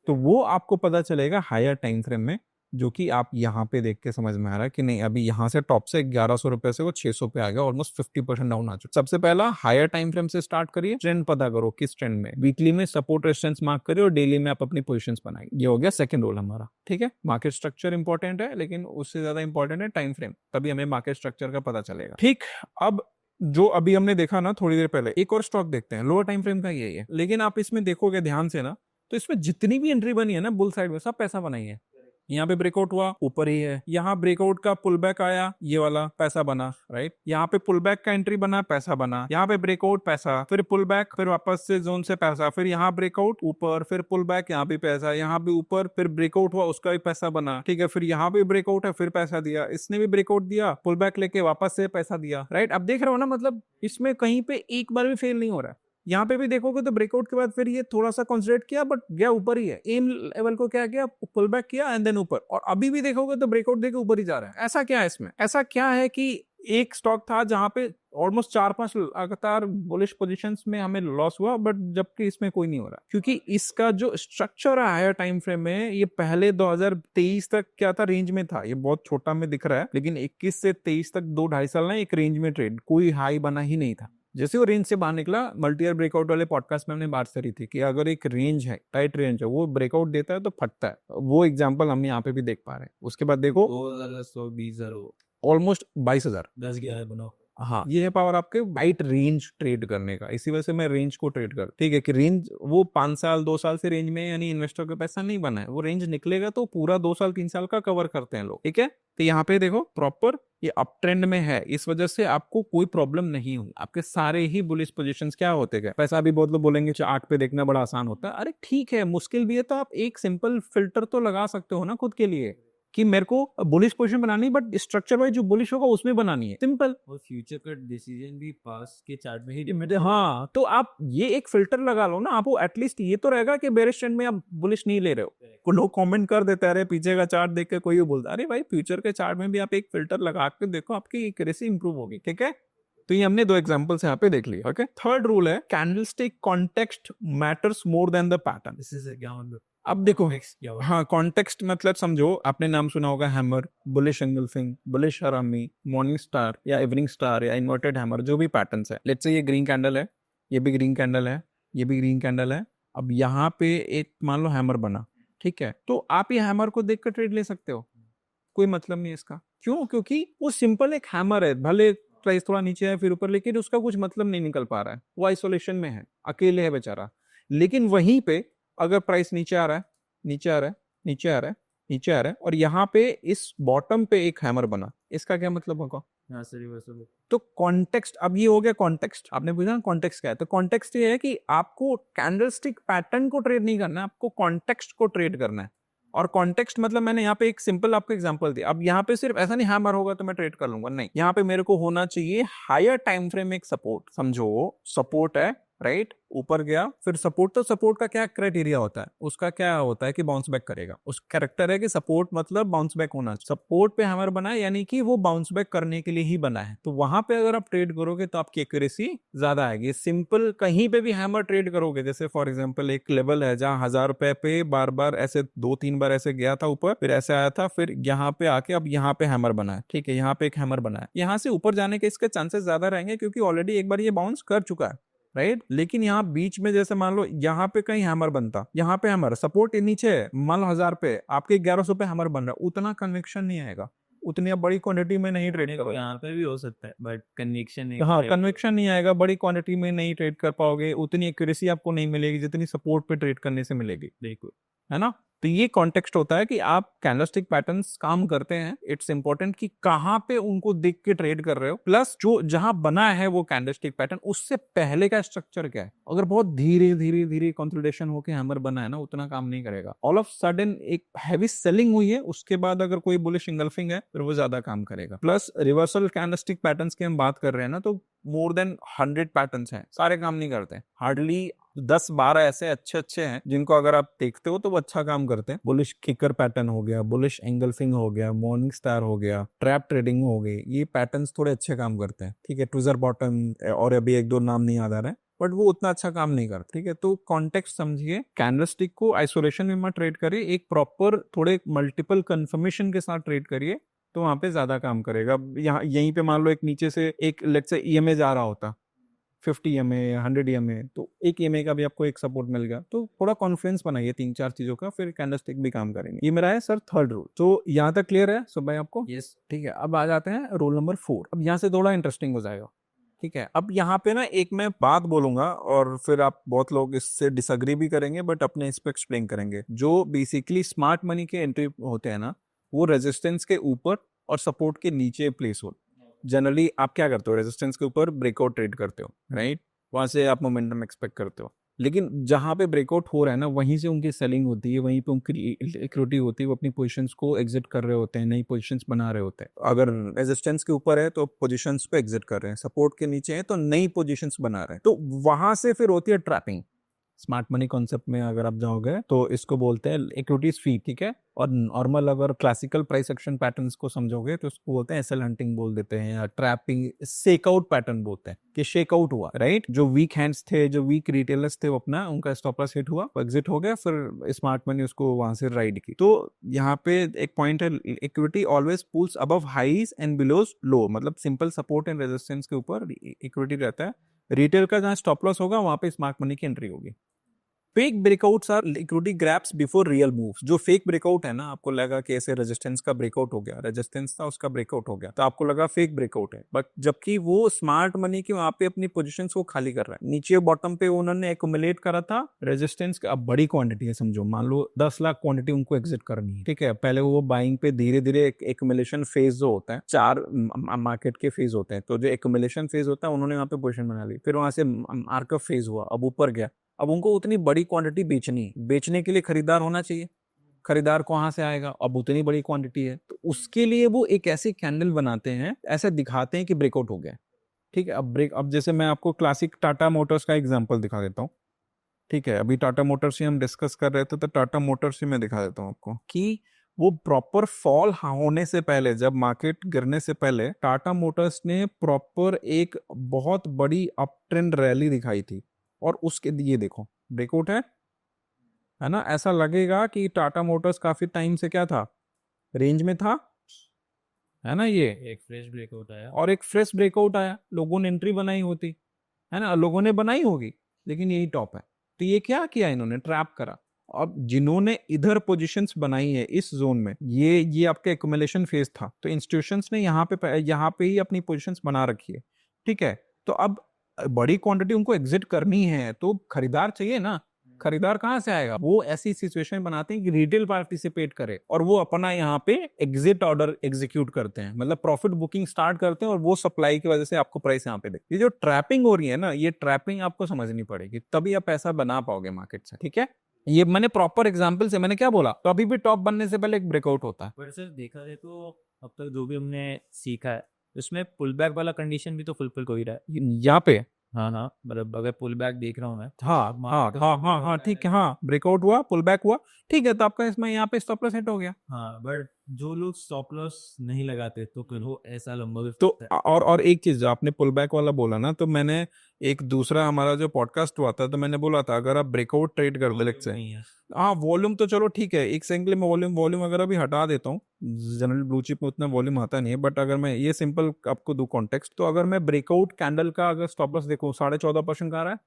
तो वो आपको पता चलेगा हायर टाइम फ्रेम में, जो कि आप यहाँ पे देख के समझ में आ रहा है कि नहीं, अभी यहाँ से टॉप से 1100 रुपए से वो 600 पे आ गया, ऑलमोस्ट 50% डाउन आ चुका। सबसे पहला हायर टाइम फ्रेम से स्टार्ट करिए, ट्रेंड पता करो किस ट्रेंड में, वीकली में सपोर्ट रेजिस्टेंस मार्क करिए और डेली में आप अपनी पोजीशंस बनाइए। ये हो गया सेकंड रोल हमारा, ठीक है। मार्केट स्ट्रक्चर इंपॉर्टेंट है, लेकिन उससे ज्यादा इंपॉर्टेंट है टाइम फ्रेम, तभी हमें मार्केट स्ट्रक्चर का पता चलेगा, ठीक। अब जो अभी हमने देखा ना थोड़ी देर पहले, एक और स्टॉक देखते हैं, लोअर टाइम फ्रेम का यही है, लेकिन आप इसमें देखोगे ध्यान से ना, तो इसमें जितनी भी एंट्री बनी है ना बुल साइड में, सब पैसा बनाई है। यहाँ पे ब्रेकआउट हुआ, ऊपर ही है, यहाँ ब्रेकआउट का पुल बैक आया, ये वाला पैसा बना, राइट। यहाँ पे पुल बैक का एंट्री बना, पैसा बना, यहाँ पे ब्रेकआउट, पैसा, फिर पुल बैक, फिर वापस से जोन से पैसा, फिर यहाँ ब्रेकआउट ऊपर, फिर पुल बैक, यहाँ भी पैसा, यहाँ भी ऊपर, फिर ब्रेकआउट हुआ, उसका भी पैसा बना, ठीक है। फिर यहाँ भी ब्रेकआउट है, फिर पैसा दिया, इसने भी ब्रेकआउट दिया, पुल बैक लेके वापस से पैसा दिया, राइट। अब देख रहे हो ना, मतलब इसमें कहीं पे एक बार भी फेल नहीं हो रहा है। यहाँ पे भी देखोगे तो ब्रेकआउट के बाद फिर ये थोड़ा सा कंसंट्रेट किया, बट गया ऊपर ही है, एम लेवल को क्या किया, पुल बैक किया एंड देन ऊपर, और अभी भी देखोगे तो ब्रेकआउट देके ऊपर ही जा रहा है। ऐसा क्या है इसमें, ऐसा क्या है कि एक स्टॉक था जहां पे ऑलमोस्ट 4-5 लगातार बुलिश पोजीशंस में हमें लॉस हुआ, बट जबकि इसमें कोई नहीं हो रहा, क्योंकि इसका जो स्ट्रक्चर है हायर टाइम फ्रेम में, ये पहले 2023 तक क्या था, रेंज में था। ये बहुत छोटा में दिख रहा है, लेकिन 21 से 23 तक 2-2.5 साल ना एक रेंज में ट्रेड, कोई हाई बना ही नहीं था। जैसे वो रेंज से बाहर निकला, मल्टी ईयर ब्रेकआउट वाले पॉडकास्ट में हमने बात करी थी कि अगर एक रेंज है, टाइट रेंज है, वो ब्रेकआउट देता है तो फटता है। वो एग्जांपल हम यहाँ पे भी देख पा रहे हैं। उसके बाद देखो 2120 ऑलमोस्ट 22,000, 10-11 बनाओ। हाँ, ये है पावर आपके वाइट रेंज ट्रेड करने का। इसी वजह से मैं रेंज को ट्रेड कर, ठीक है, कि रेंज वो 5 साल 2 साल से रेंज में, यानी इन्वेस्टर का पैसा नहीं बना है, वो रेंज निकलेगा तो पूरा 2 साल 3 साल का कवर करते हैं लोग, ठीक है। तो यहाँ पे देखो प्रॉपर ये अप ट्रेंड में है, इस वजह से आपको कोई प्रॉब्लम नहीं हुई। आपके सारे ही बुलिश पोजीशंस क्या होते गए, पैसा भी बहुत लोग बोलेंगे चार्ट पे देखना बड़ा आसान होता है, अरे ठीक है, मुश्किल भी है तो आप एक सिंपल फिल्टर तो लगा सकते हो ना खुद के लिए कि मेरे को बुलिश पोजीशन बनानी, बट स्ट्रक्चर वाइज जो बुलिश होगा उसमें बनानी है, सिंपल। और फ्यूचर का डिसीजन भी पास के चार्ट में ही हाँ, तो आप ये एक फिल्टर लगा लो ना, आपको एटलीस्ट ये तो रहेगा कि बेरिश ट्रेंड में आप बुलिश नहीं ले रहे हो। को लोग कमेंट कर देते हैं, अरे पीछे का चार्ट देख के कोई भी बोलता है, अरे भाई फ्यूचर के चार्ट में भी आप एक फिल्टर लगा के देखो, आपकी एक्यूरेसी इंप्रूव होगी, ठीक है। तो ये हमने 2 एग्जांपल्स यहाँ पे देख लिए, ओके। थर्ड रूल है candlestick context matters more than the pattern. इससे क्या मतलब? अब देखो, हाँ, कॉन्टेक्स्ट मतलब समझो, आपने नाम सुना होगा हैमर, बुलिश एंगल्फिंग, बुलिश हरामी, मॉर्निंग स्टार या इवनिंग स्टार या इन्वर्टेड हैमर, जो भी पैटर्न्स है। लेट्स से ये ग्रीन कैंडल है, ये भी ग्रीन कैंडल है, ये भी ग्रीन कैंडल है। अब यहाँ पे एक मान लो हैमर बना, ठीक है, तो आप ये हैमर को देख कर ट्रेड ले सकते हो, कोई मतलब नहीं है इसका। क्यों? क्योंकि वो सिंपल एक हैमर है, भले प्राइस थोड़ा नीचे है फिर ऊपर, लेकिन उसका कुछ मतलब नहीं निकल पा रहा है, वो आइसोलेशन में है, अकेले है बेचारा। लेकिन वहीं पे अगर प्राइस नीचे आ रहा है, नीचे आ रहा है, नीचे आ रहा है, नीचे आ रहा है, और यहाँ पे इस बॉटम पे एक हैमर बना, इसका क्या मतलब होगा? यहाँ से रिवर्सल। तो कॉन्टेक्स्ट, अब ये हो गया कॉन्टेक्स्ट। आपने पूछा ना कॉन्टेक्स्ट क्या है, तो कॉन्टेक्स्ट ये है कि आपको कैंडलस्टिक पैटर्न को ट्रेड नहीं करना है, आपको कॉन्टेक्स्ट को ट्रेड करना है। और कॉन्टेक्स्ट मतलब मैंने यहाँ पे एक सिंपल आपको एग्जांपल दिया। अब यहाँ पे सिर्फ ऐसा नहीं हैमर होगा तो मैं ट्रेड कर लूंगा, नहीं, यहाँ पे मेरे को होना चाहिए हायर टाइम फ्रेम एक सपोर्ट। समझो सपोर्ट है, राइट, ऊपर गया, फिर सपोर्ट, तो सपोर्ट का क्या क्राइटेरिया होता है, उसका क्या होता है कि बाउंस बैक करेगा, उस कैरेक्टर है कि सपोर्ट मतलब बाउंस बैक होना। सपोर्ट पे हैमर बना है यानी कि वो बाउंस बैक करने के लिए ही बना है, तो वहां पे अगर आप ट्रेड करोगे तो आपकी एक्यूरेसी ज्यादा आएगी। सिंपल कहीं पे भी हैमर ट्रेड करोगे, जैसे फॉर एग्जाम्पल एक लेवल है जहां 1000 रुपए पे बार बार ऐसे 2-3 बार ऐसे गया था ऊपर, फिर ऐसे आया था, फिर यहाँ पे आके अब यहाँ पे हैमर बना है, ठीक है, यहाँ पे एक हैमर बना है, यहाँ से ऊपर जाने के इसके चांसेस ज्यादा रहेंगे क्योंकि ऑलरेडी एक बार ये बाउंस कर चुका है, राइट। लेकिन यहाँ बीच में जैसे मान लो यहाँ पे कहीं हैमर बनता, यहाँ पे हैमर, सपोर्ट नीचे है, मान लो 1000 पे, आपके 1100 पे हैमर बन रहा है, उतना कन्विक्शन नहीं आएगा, उतनी आप बड़ी क्वांटिटी में नहीं ट्रेड करोगे। यहाँ पे भी हो सकता है बट कन्विक्शन हाँ, कन्विक्शन नहीं आएगा, बड़ी क्वांटिटी में नहीं ट्रेड कर पाओगे, उतनी एक्यूरेसी आपको नहीं मिलेगी जितनी सपोर्ट पे ट्रेड करने से मिलेगी, देखो, है ना। तो ये कॉन्टेक्स्ट होता है कि आप कैंडलस्टिक पैटर्न्स काम करते हैं, इट्स इंपॉर्टेंट कि कहाँ पे उनको देख के ट्रेड कर रहे हो, प्लस जो जहां बना है वो कैंडलस्टिक पैटर्न, उससे पहले का स्ट्रक्चर क्या है। अगर बहुत धीरे धीरे धीरे कंसोलिडेशन होके हैमर बना है ना, उतना काम नहीं करेगा। ऑल ऑफ सडन एक हैवी सेलिंग हुई है, उसके बाद अगर कोई बुलिश इंगल्फिंग है फिर वो ज्यादा काम करेगा। प्लस रिवर्सल कैंडलस्टिक पैटर्न्स की हम बात कर रहे हैं ना, तो मोर देन 100 पैटर्न्स हैं, सारे काम नहीं करते हैं, हार्डली 10-12 ऐसे अच्छे अच्छे हैं जिनको अगर आप देखते हो तो वो अच्छा काम करते हैं। बुलिश किकर पैटर्न हो गया, बुलिश एंगल्फिंग हो गया, मॉर्निंग स्टार हो गया, ट्रैप ट्रेडिंग हो गई, ये पैटर्न्स थोड़े अच्छे काम करते हैं, ठीक है। ट्विजर बॉटम और अभी एक दो नाम नहीं याद आ रहा है, बट वो उतना अच्छा काम नहीं करता, ठीक है। तो कॉन्टेक्स्ट समझिए, कैंडलस्टिक को आइसोलेशन में मत ट्रेड करिए, एक प्रॉपर थोड़े मल्टीपल कंफर्मेशन के साथ ट्रेड करिए, तो वहां पे ज्यादा काम करेगा। यहाँ यहीं पे मान लो एक नीचे से एक लेट्स से ईएमए जा रहा होता 50 EMA या 100 EMA, तो एक EMA का भी आपको एक सपोर्ट मिल गया, तो थोड़ा कॉन्फिडेंस बनाइए 3-4 चीजों का, फिर कैंडलस्टिक भी काम करेंगे। ये मेरा है सर थर्ड रूल। तो यहाँ तक क्लियर है सब भाई आपको? यस। ठीक है, अब आ जाते हैं रूल नंबर 4। अब यहाँ से थोड़ा इंटरेस्टिंग हो जाएगा, ठीक है। अब यहाँ पे ना एक मैं बात बोलूंगा और फिर आप बहुत लोग इससे डिसएग्री भी करेंगे, बट अपने इस पे एक्सप्लेन करेंगे। जो बेसिकली स्मार्ट मनी के एंट्री होते हैं ना, वो रेजिस्टेंस के ऊपर और सपोर्ट के नीचे प्लेस हो। जनरली आप क्या करते हो, रेजिस्टेंस के ऊपर ब्रेकआउट ट्रेड करते हो, राइट, वहां से आप मोमेंटम एक्सपेक्ट करते हो। लेकिन जहां पे ब्रेकआउट हो रहा है ना, वहीं से उनकी सेलिंग होती है, वहीं पे उनकी इक्विटी होती है, वो अपनी पोजीशंस को एग्जिट कर रहे होते हैं, नई पोजीशंस बना रहे होते हैं। अगर रेजिस्टेंस के ऊपर है तो पोजीशंस को एग्जिट कर रहे हैं, सपोर्ट के नीचे है तो नई पोजीशंस बना रहे हैं, तो वहां से फिर होती है ट्रैपिंग। स्मार्ट मनी कॉन्सेप्ट में अगर आप जाओगे तो इसको बोलते हैं इक्विटीज फी, ठीक है। और नॉर्मल अगर क्लासिकल प्राइस एक्शन पैटर्न्स को समझोगे तो उसको बोलते हैं एसएल हंटिंग बोल देते हैं, या ट्रैपिंग, शेकआउट पैटर्न बोलते हैं कि शेकआउट हुआ, राइट। जो वीक हैंड्स थे, जो वीक रिटेलर्स थे, वो अपना उनका स्टॉप लॉस हिट हुआ, एग्जिट हो गया, फिर स्मार्ट मनी उसको वहां से राइड की। तो यहाँ पे एक पॉइंट है, equity always pulls above highs and below lows, मतलब सिंपल सपोर्ट एंड रेजिस्टेंस के ऊपर इक्विटी रहता है। रिटेल का जहाँ स्टॉप लॉस होगा वहां पे स्मार्ट मनी की एंट्री होगी। Fake breakouts are liquidity grabs before real moves. जो फेक ब्रेकआउट है ना, आपको लगा कि ऐसे रेजिस्टेंस का ब्रेकआउट हो गया, रेजिस्टेंस था उसका ब्रेकआउट हो गया, तो आपको लगा फेक ब्रेकआउट है, बट जबकि वो स्मार्ट मनी की वहां पे अपनी पोजीशंस को खाली कर रहा है। नीचे बॉटम पे उन्होंने एक्युमुलेट करा था रेजिस्टेंस का, अब बड़ी क्वांटिटी है, समझो मान लो 10 लाख क्वांटिटी उनको एग्जिट करनी है, ठीक है। पहले वो बाइंग पे धीरे धीरे एक्युमुलेशन फेज जो होता है, 4 मार्केट के फेज होते हैं, तो जो एक्युमुलेशन फेज होता है उन्होंने वहां पे पोजीशन बना ली, फिर वहां से मार्कअप फेज हुआ, अब ऊपर गया, अब उनको उतनी बड़ी क्वांटिटी बेचनी, बेचने के लिए खरीदार होना चाहिए, खरीदार कहाँ से आएगा, अब उतनी बड़ी क्वांटिटी है, तो उसके लिए वो एक ऐसी कैंडल बनाते हैं, ऐसे दिखाते हैं कि ब्रेकआउट हो गया, ठीक है। अब जैसे मैं आपको क्लासिक टाटा मोटर्स का एग्जांपल दिखा देता हूँ, ठीक है। अभी टाटा मोटर्स ही हम डिस्कस कर रहे थे, तो टाटा मोटर्स ही मैं दिखा देता हूँ आपको कि वो प्रॉपर फॉल होने से पहले, जब मार्केट गिरने से पहले, टाटा मोटर्स ने प्रॉपर एक बहुत बड़ी अप ट्रेंड रैली दिखाई थी, और उसके ये देखो ब्रेकआउट है, है ना, ऐसा लगेगा कि टाटा मोटर्स काफी टाइम से क्या था, रेंज में था, है ना ये, एक फ्रेश ब्रेकआउट आया। और एक फ्रेश ब्रेकआउट आया, लोगों ने एंट्री बनाई होती, है ना, लोगों ने बनाई होगी, लेकिन यही टॉप है। तो ये क्या किया इन्होंने, ट्रैप करा। अब जिन्होंने इधर पोजीशंस बनाई है इस जोन में, ये आपका एक्युमुलेशन फेज था, तो इंस्टीट्यूशंस ने यहाँ पे ही अपनी पोजीशंस बना रखी है, ठीक है। तो अब बड़ी क्वांटिटी उनको एग्जिट करनी है, तो खरीदार चाहिए ना, खरीदार कहाँ से आएगा, वो ऐसी सिचुएशन बनाते हैं कि रिटेल पार्टिसिपेट करे और वो अपना यहाँ पे एग्जिट ऑर्डर एग्जीक्यूट करते हैं, मतलब प्रॉफिट बुकिंग स्टार्ट करते हैं, और वो सप्लाई की वजह से आपको प्राइस यहाँ पे देखते। ये जो ट्रैपिंग हो रही है ना, ये ट्रैपिंग आपको समझनी पड़ेगी, तभी आप पैसा बना पाओगे मार्केट से, ठीक है। ये मैंने प्रॉपर एग्जाम्पल से मैंने क्या बोला, तो अभी भी टॉप बनने से पहले एक ब्रेकआउट होता है। पर सर देखा जाए तो अब तक जो भी हमने सीखा है उसमें पुल बैक वाला कंडीशन भी तो फुलफिल हो ही रहा है। यहाँ पे हाँ हाँ, मतलब अगर पुल बैक देख रहा हूँ मैं। हाँ ठीक है, हाँ ब्रेकआउट हुआ, पुल बैक हुआ, ठीक है, तो आपका इसमें यहाँ पे स्टॉप लॉस हिट हो गया। हाँ, बट जो लोग स्टॉप लॉस नहीं लगाते तो फिर वो ऐसा लंबा भी तो फंसता है। और एक चीज, जो आपने पुल बैक वाला बोला ना, तो मैंने एक दूसरा हमारा जो पॉडकास्ट हुआ था, तो मैंने बोला था अगर आप ब्रेकआउट ट्रेड कर लेट्स से, नहीं है। हाँ वॉल्यूम तो चलो ठीक है, एक सिंगल में वॉल्यूम वॉल्यूम अगर अभी हटा देता हूँ, जनरल ब्लू चिप में उतना वॉल्यूम आता नहीं है, बट अगर मैं ये सिंपल आपको दूं कॉन्टेक्स्ट, तो अगर मैं ब्रेकआउट कैंडल का अगर स्टॉप लॉस देखूं 14.5% का आ रहा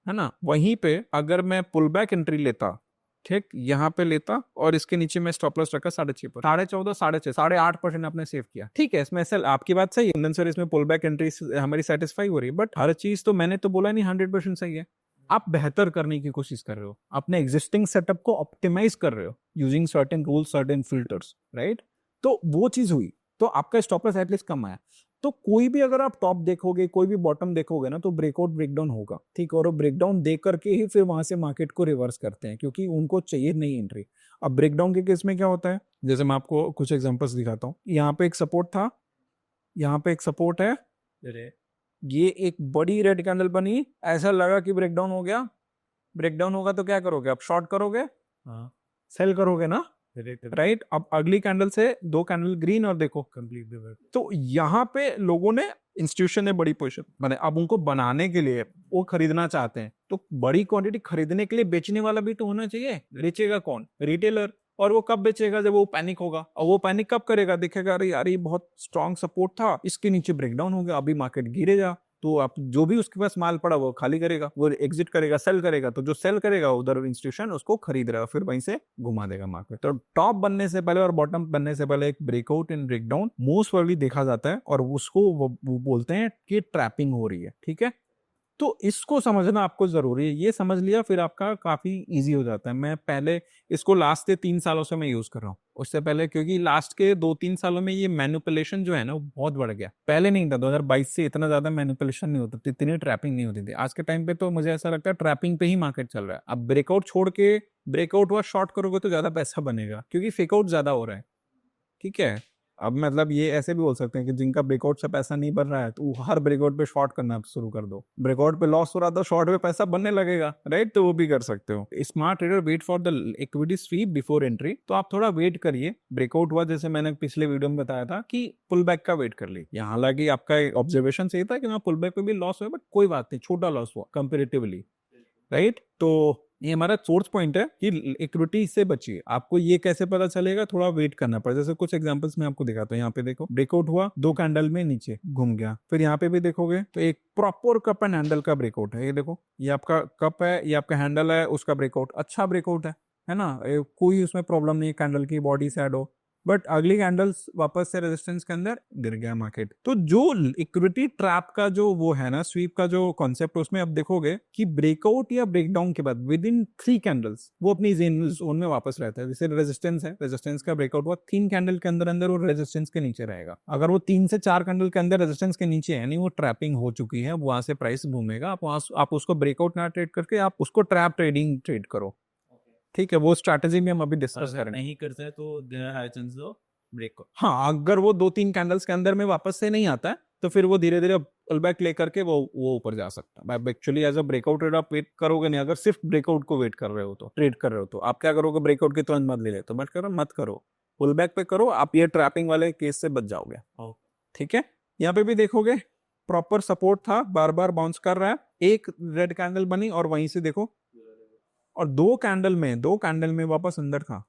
है ना, वहीं पे अगर मैं पुल बैक एंट्री लेता, ठीक, यहाँ पे लेता और इसके नीचे में स्टॉप लॉस रखा 6.5 पर, 14.5, 6.5, 8.5% आपने सेव किया, ठीक है। इसमें सर आपकी बात सही है सर, इसमें पुल बैक एंट्री हमारी सेटिस्फाई हो रही है, बट हर चीज तो मैंने तो बोला नहीं 100% सही है। आप बेहतर करने की कोशिश कर रहे हो, अपने एग्जिस्टिंग सेटअप को ऑप्टिमाइज कर रहे हो using certain rules, certain filters, right. तो वो चीज हुई, तो आपका स्टॉप लॉस एटलीस्ट कम आया। तो कोई भी अगर आप टॉप देखोगे, कोई भी बॉटम देखोगे ना, तो ब्रेकआउट ब्रेकडाउन होगा, ठीक, और वो ब्रेकडाउन देख करके ही फिर वहां से मार्केट को रिवर्स करते हैं, क्योंकि उनको चाहिए नई एंट्री। अब ब्रेकडाउन के केस में क्या होता है, जैसे मैं आपको कुछ एग्जांपल्स दिखाता हूँ, यहाँ पे एक सपोर्ट था, यहाँ पे एक सपोर्ट है, अरे ये एक बड़ी रेड कैंडल बनी, ऐसा लगा कि ब्रेकडाउन हो गया। ब्रेकडाउन होगा तो क्या करोगे, आप शॉर्ट करोगे, हाँ, सेल करोगे ना, राइट। अब अगली कैंडल से 2 कैंडल ग्रीन और देखो कंप्लीट रिवर्स। तो यहाँ पे लोगों ने, इंस्टीट्यूशन ने बड़ी पोजीशन बने, अब उनको बनाने के लिए वो खरीदना चाहते हैं, तो बड़ी क्वांटिटी खरीदने के लिए बेचने वाला भी तो होना चाहिए, बेचेगा कौन, रिटेलर। और वो कब बेचेगा, जब वो पैनिक होगा, और वो पैनिक कब करेगा, देखेगा अरे यार ये बहुत स्ट्रांग सपोर्ट था, इसके नीचे ब्रेकडाउन हो गया, अभी मार्केट गिरेगा, तो आप जो भी उसके पास माल पड़ा वो खाली करेगा, वो एग्जिट करेगा, सेल करेगा, तो जो सेल करेगा उधर इंस्टीट्यूशन उसको खरीद रहा है, फिर वहीं से घुमा देगा मार्केट। तो टॉप बनने से पहले और बॉटम बनने से पहले एक breakout and breakdown most probably देखा जाता है, और उसको वो बोलते हैं कि ट्रैपिंग हो रही है, ठीक है। तो इसको समझना आपको जरूरी है, ये समझ लिया फिर आपका काफी इजी हो जाता है। मैं पहले इसको लास्ट के 3 सालों से मैं यूज कर रहा हूँ, उससे पहले क्योंकि लास्ट के 2-3 सालों में ये मैनिपुलेशन जो है ना वो बहुत बढ़ गया, पहले नहीं था, 2022 से इतना ज्यादा मैनिपुलेशन नहीं होता था, इतनी ट्रैपिंग नहीं होती थी। आज के टाइम पे तो मुझे ऐसा लगता है ट्रैपिंग पे ही मार्केट चल रहा है। अब ब्रेकआउट छोड़ के ब्रेकआउट हुआ शॉर्ट करोगे तो ज्यादा पैसा बनेगा, क्योंकि फेकआउट ज्यादा हो रहा है, ठीक है। अब मतलब ये ऐसे भी बोल सकते हैं कि जिनका ब्रेकआउट से पैसा नहीं बन रहा है, तो वो हर ब्रेकआउट पे शॉर्ट करना शुरू कर दो, ब्रेकआउट पे लॉस हो रहा था, शॉर्ट पे पैसा बनने लगेगा, राइट, तो वो भी कर सकते हो। Smart trader wait for the equity sweep before entry, तो आप थोड़ा वेट करिए, ब्रेकआउट हुआ जैसे मैंने पिछले वीडियो में बताया था कि पुल बैक का वेट कर ली, यहाँ हालांकि आपका ऑब्जर्वेशन सही था कि वहाँ पुल बैक पे भी लॉस हुआ, बट कोई बात नहीं, छोटा लॉस हुआ कंपेरेटिवली, राइट। तो ये हमारा सोर्स पॉइंट है कि इक्विटी से बचिए। आपको ये कैसे पता चलेगा, थोड़ा वेट करना पड़ेगा। जैसे कुछ एग्जांपल्स मैं आपको दिखाता हूँ, यहाँ पे देखो ब्रेकआउट हुआ, 2 कैंडल में नीचे घूम गया, फिर यहाँ पे भी देखोगे तो एक प्रॉपर कप एंड हैंडल का ब्रेकआउट है, ये देखो, ये आपका कप है, ये आपका हैंडल है, उसका ब्रेकआउट अच्छा ब्रेकआउट है ना, कोई उसमें प्रॉब्लम नहीं, कैंडल की बॉडी सैड हो, बट अगली कैंडल्स वापस से रेजिस्टेंस के अंदर गिर गया मार्केट। तो जो इक्विटी ट्रैप का जो वो है ना, स्वीप का जो कॉन्सेप्ट, उसमें आप देखोगे कि ब्रेकआउट या ब्रेकडाउन के बाद विद इन 3 कैंडल्स वो अपनी जोन में वापस रहता है। जैसे रेजिस्टेंस है, रेजिस्टेंस का ब्रेकआउट हुआ, 3 कैंडल के अंदर अंदर वो रेजिस्टेंस के नीचे रहेगा। अगर वो 3 से 4 कैंडल के अंदर रेजिस्टेंस के नीचे है, यानी वो ट्रैपिंग हो चुकी है, वहां से प्राइस घूमेगा, आप उसको ब्रेकआउट ना ट्रेड करके आप उसको ट्रैप ट्रेडिंग ट्रेड करो, ठीक है। वो स्ट्रैटेजी में हम अभी डिस्कस करेंगे। नहीं करता है तो there high chance of break. हाँ, अगर वो 2-3 कैंडल्स के अंदर में वापस से नहीं आता है, तो फिर वो धीरे धीरे पुल बैक लेकर के वो ऊपर जा सकता है। Actually as a breakout trade आप वेट करोगे नहीं, अगर सिर्फ ब्रेकआउट को वेट कर रहे हो तो ट्रेड कर रहे हो, तो आप क्या करोगे, ब्रेकआउट के तुरंत मत ले लेते, मत करो, पुल बैक पे करो, आप ये ट्रैपिंग वाले केस से बच जाओगे, ठीक है। यहाँ पे भी देखोगे प्रॉपर सपोर्ट था, बार बार बाउंस कर रहा है, एक रेड कैंडल बनी और वहीं से देखो और दो कैंडल में वापस अंदर था,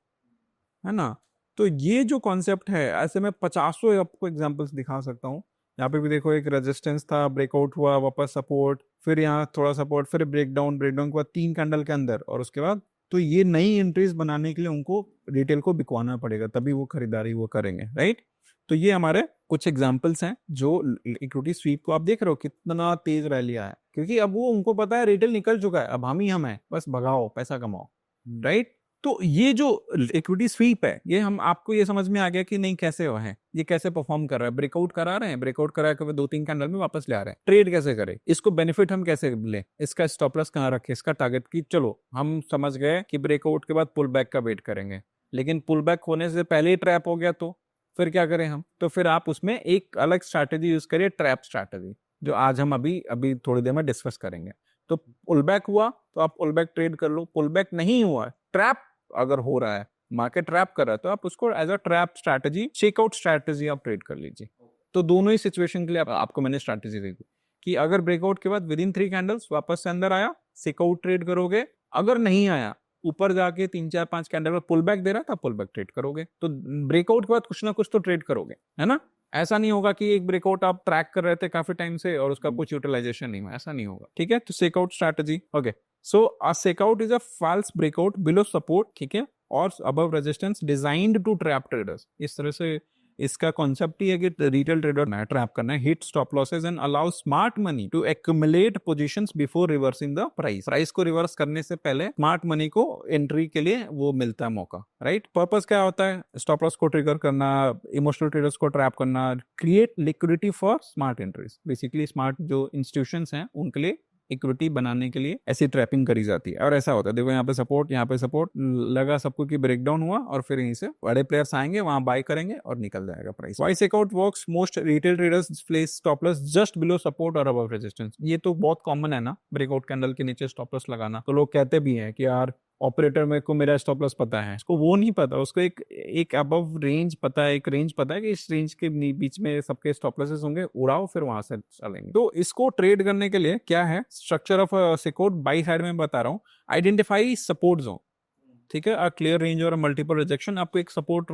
है ना। तो ये जो कॉन्सेप्ट है, ऐसे मैं पचासों आपको एग्जांपल्स दिखा सकता हूँ। यहाँ पे भी देखो एक रेजिस्टेंस था, ब्रेकआउट हुआ, वापस सपोर्ट, फिर यहाँ थोड़ा सपोर्ट, फिर ब्रेकडाउन के बाद 3 कैंडल के अंदर, और उसके बाद तो ये नई एंट्रीज बनाने के लिए उनको रिटेल को बिकवाना पड़ेगा, तभी वो खरीदारी वो करेंगे, राइट। तो ये हमारे कुछ एग्जांपल्स हैं जो इक्विटी स्वीप को आप देख रहे हो कितना तेज रैली आया है, क्योंकि अब वो उनको पता है रिटेल निकल चुका है, अब हम हैं, बस भगाओ पैसा कमाओ, राइट। तो ये जो इक्विटी स्वीप है, ये हम आपको ये समझ में आ गया कि नहीं कैसे हुआ है, ये कैसे परफॉर्म कर रहा है, ब्रेकआउट करा रहे हैं, ब्रेकआउट करा के 2-3 कैंडल में वापस ले आ रहे हैं, ट्रेड कैसे करें, इसको बेनिफिट हम कैसे लें, इसका स्टॉप लॉस कहाँ रखें, इसका टारगेट की, चलो हम समझ गए कि ब्रेकआउट के बाद पुल बैक का वेट करेंगे, लेकिन पुल बैक होने से पहले ही ट्रैप हो गया तो फिर क्या करें हम, तो फिर आप उसमें एक अलग स्ट्रैटेजी यूज करिए, ट्रैप स्ट्रैटेजी, जो आज हम अभी अभी थोड़ी देर में डिस्कस करेंगे। तो पुल बैक हुआ तो आप पुल बैक ट्रेड कर लो, पुल बैक नहीं हुआ, ट्रैप अगर हो रहा है, मार्केट ट्रैप कर रहा है, तो आप उसको as a trap strategy, checkout strategy आप ट्रेड कर लीजिए। तो दोनों ही सिचुएशन के लिए आपको मैंने स्ट्रैटेजी दी थी कि अगर ब्रेकआउट के बाद विद इन 3 कैंडल्स वापस से अंदर आया, चेकआउट ट्रेड करोगे, अगर नहीं आया, ऊपर जाके 3-4-5 कैंडल में पुल बैक दे रहा था, पुल बैक ट्रेड करोगे, तो ब्रेकआउट के बाद कुछ ना कुछ तो ट्रेड करोगे, है ना। ऐसा नहीं होगा कि एक ब्रेकआउट आप ट्रैक कर रहे थे काफी टाइम से और उसका कुछ यूटिलाइजेशन नहीं हुआ, ऐसा नहीं होगा, ठीक है। तो checkout strategy, okay. So a checkout is a false breakout below support, ठीक है, और above resistance designed to trap traders. इस तरह से इसका कॉन्सेप्ट ही है कि रिटेल ट्रेडर ना ट्रैप करना है, hit stop losses and allow smart money to accumulate positions before reversing the price को रिवर्स करने से पहले स्मार्ट मनी को एंट्री के लिए वो मिलता है मौका, राइट। पर्पस क्या होता है, स्टॉप लॉस को ट्रिगर करना, इमोशनल ट्रेडर्स को ट्रैप करना, create liquidity for smart entries. Basically smart जो इंस्टीट्यूशंस हैं उनके लिए इक्विटी बनाने के लिए ऐसी ट्रैपिंग करी जाती है, और ऐसा होता है, देखो यहाँ पे सपोर्ट लगा सबको कि ब्रेकडाउन हुआ, और फिर यहीं से बड़े प्लेयर्स आएंगे, वहां बाय करेंगे और निकल जाएगा price. Why checkout works, most retail traders place stop loss just below support और अबव रेजिस्टेंस। ये तो बहुत कॉमन है ना, ब्रेकआउट कैंडल के नीचे स्टॉप लॉस लगाना। तो लोग कहते भी हैं कि यार ऑपरेटर मेरे को मेरा स्टॉप लॉस पता है, इसको वो नहीं पता, उसको एक अबव रेंज पता है, एक रेंज पता है कि इस रेंज के बीच में सबके स्टॉप लॉसेस होंगे, उड़ाओ फिर वहां से चलेंगे। तो इसको ट्रेड करने के लिए क्या है structure of checkout, buy side में बता रहा हूँ, आइडेंटिफाई सपोर्ट जोन, ठीक है, अ क्लियर रेंज और मल्टीपल रिजेक्शन, आपको एक सपोर्ट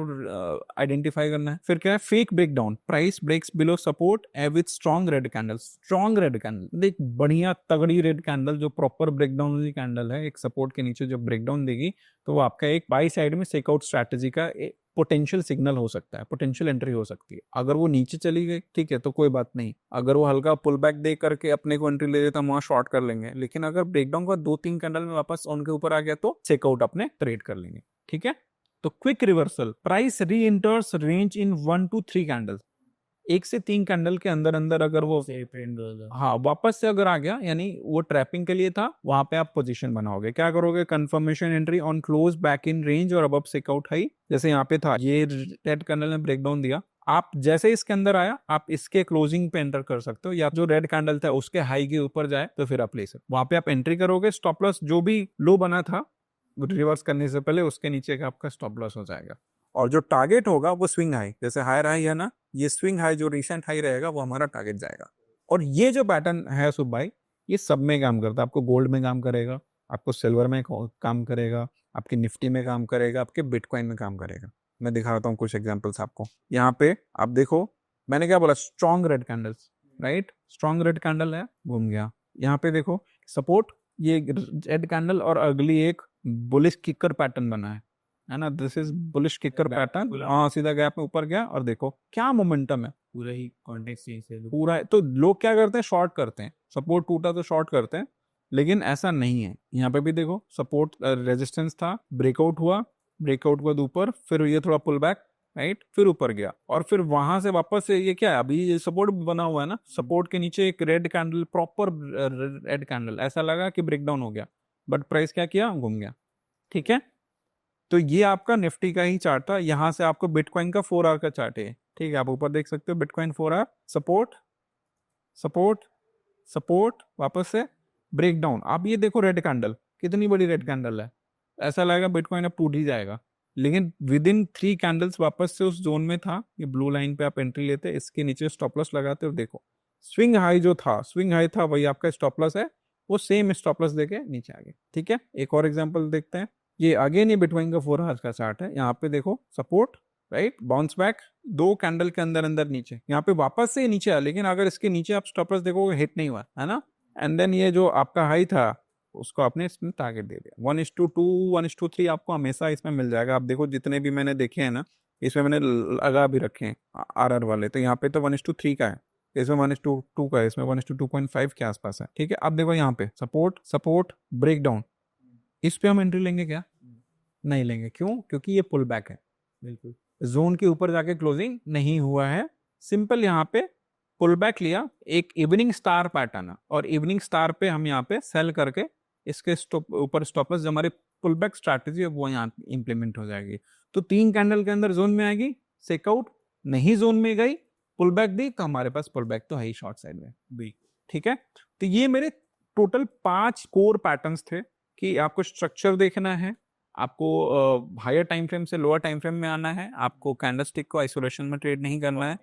आइडेंटिफाई करना है। फिर क्या है, fake breakdown, price breaks below support with strong red candle, strong red candle, देख बढ़िया तगड़ी रेड कैंडल जो प्रॉपर ब्रेकडाउन वाली कैंडल है, एक सपोर्ट के नीचे जो ब्रेकडाउन देगी, तो वो आपका एक बाई साइड में चेकआउट स्ट्रैटेजी का पोटेंशियल सिग्नल हो सकता है, पोटेंशियल एंट्री हो सकती है। अगर वो नीचे चली गई, ठीक है, तो कोई बात नहीं, अगर वो हल्का पुल बैक दे करके अपने को एंट्री ले देता, वहां शॉर्ट कर लेंगे, लेकिन अगर ब्रेकडाउन का 2-3 कैंडल में वापस उनके ऊपर आ गया तो चेकआउट अपने ट्रेड कर लेंगे, ठीक है। तो क्विक रिवर्सल, प्राइस री enters range in 1 to 3 candle, 1 से 3 कैंडल के अंदर अंदर अगर वो हाँ वापस से अगर आ गया, यानी वो ट्रैपिंग के लिए था, वहां पे आप पोजीशन बनाओगे, क्या करोगे, confirmation entry on close back in range और अबव चेकआउट हाई, जैसे यहाँ पे था, ये रेड कैंडल ने ब्रेकडाउन दिया, आप जैसे इसके अंदर आया, आप इसके क्लोजिंग पे एंटर कर सकते हो, या जो रेड कैंडल था उसके हाई के ऊपर जाए तो फिर आप ले सकते, वहां पे आप एंट्री करोगे, स्टॉप लॉस जो भी लो बना था रिवर्स करने से पहले उसके नीचे का आपका स्टॉप लॉस हो जाएगा, और जो टारगेट होगा वो स्विंग हाई, जैसे हायर हाई है ना, ये स्विंग हाई जो रिसेंट हाई रहेगा वो हमारा टारगेट जाएगा। और ये जो पैटर्न है सुब भाई, ये सब में काम करता है, आपको गोल्ड में काम करेगा, आपको सिल्वर में काम करेगा, आपकी निफ्टी में काम करेगा, आपके बिटकॉइन में काम करेगा। मैं दिखाता हूँ कुछ एग्जांपल्स आपको। यहाँ पे आप देखो, मैंने क्या बोला, strong red candles, right, strong red candle है, घूम गया। यहाँ पे देखो सपोर्ट, ये रेड कैंडल और अगली एक बुलिश किकर पैटर्न बना है ना, this is bullish kicker pattern, हाँ सीधा गैप में ऊपर गया, और देखो क्या मोमेंटम है, पूरा ही कॉन्टेक्स्ट चेंज है पूरा। तो लोग क्या करते हैं, शॉर्ट करते हैं, सपोर्ट टूटा तो शॉर्ट करते हैं, लेकिन ऐसा नहीं है। यहाँ पे भी देखो सपोर्ट रेजिस्टेंस था, ब्रेकआउट हुआ, ब्रेकआउट के बाद ऊपर, फिर ये थोड़ा पुल बैक, राइट, फिर ऊपर गया, और फिर वहां से वापस से ये क्या है, अभी ये सपोर्ट बना हुआ है ना, सपोर्ट के नीचे एक red candle, proper red candle, ऐसा लगा कि ब्रेकडाउन हो गया, बट प्राइस क्या किया, घूम गया, ठीक है। तो ये आपका निफ्टी का ही चार्ट था। यहाँ से आपको बिटकॉइन का 4 आवर का चार्ट है, ठीक है, आप ऊपर देख सकते हो, Bitcoin 4 hour, support support support, वापस से ब्रेकडाउन। आप ये देखो रेड कैंडल, कितनी बड़ी रेड कैंडल है, ऐसा लगेगा बिटकॉइन अब टूट ही जाएगा, लेकिन विद इन 3 कैंडल्स वापस से उस जोन में था। ये ब्लू लाइन पे आप एंट्री लेते, इसके नीचे स्टॉप लॉस लगाते, और देखो स्विंग हाई जो था, स्विंग हाई था, वही आपका स्टॉप लॉस है, वो सेम स्टॉप लॉस देके नीचे आ गए। ठीक है, एक और एग्जांपल देखते हैं। ये अगेन ये बिटवीन का 4 आवर्स का चार्ट है। यहाँ पे देखो support, right, bounce back, 2 candle के अंदर अंदर नीचे, यहाँ पे वापस से नीचे आया, लेकिन अगर इसके नीचे आप स्टॉप लॉस देखोगे हिट नहीं हुआ है ना। एंड देन ये जो आपका हाई था उसको आपने इसमें टारगेट दे दिया। 1:2, 1:3 आपको हमेशा इसमें मिल जाएगा। आप देखो जितने भी मैंने देखे हैं ना, इसमें मैंने लगा भी रखे हैं आर वाले, तो यहाँ पे तो 1:3 का है, इसमें 1:2 का है, इसमें 1:2.5 के आसपास है। ठीक है, अब देखो यहाँ पे सपोर्ट सपोर्ट ब्रेक डाउन, इस पे हम एंट्री लेंगे क्या? नहीं लेंगे। क्यों? क्योंकि ये पुल बैक है, बिल्कुल जोन के ऊपर जाके क्लोजिंग नहीं हुआ है। सिंपल यहाँ पे पुल बैक लिया, एक इवनिंग स्टार पैटर्न है, और इवनिंग स्टार पे हम यहाँ पे सेल करके इसके ऊपर स्टॉप लॉस जो हमारी पुल बैक स्ट्रैटेजी है वो यहाँ इंप्लीमेंट हो जाएगी। तो 3 कैंडल के अंदर जोन में आएगी, सेकआउट नहीं जोन में गई, पुल बैक दी, तो हमारे पास पुल बैक तो है ही शॉर्ट साइड में भी। ठीक है, तो ये मेरे टोटल 5 कोर पैटर्न्स थे कि आपको स्ट्रक्चर देखना है, आपको हायर टाइम फ्रेम से लोअर टाइम फ्रेम में आना है, आपको कैंडलस्टिक को आइसोलेशन में ट्रेड नहीं करना है,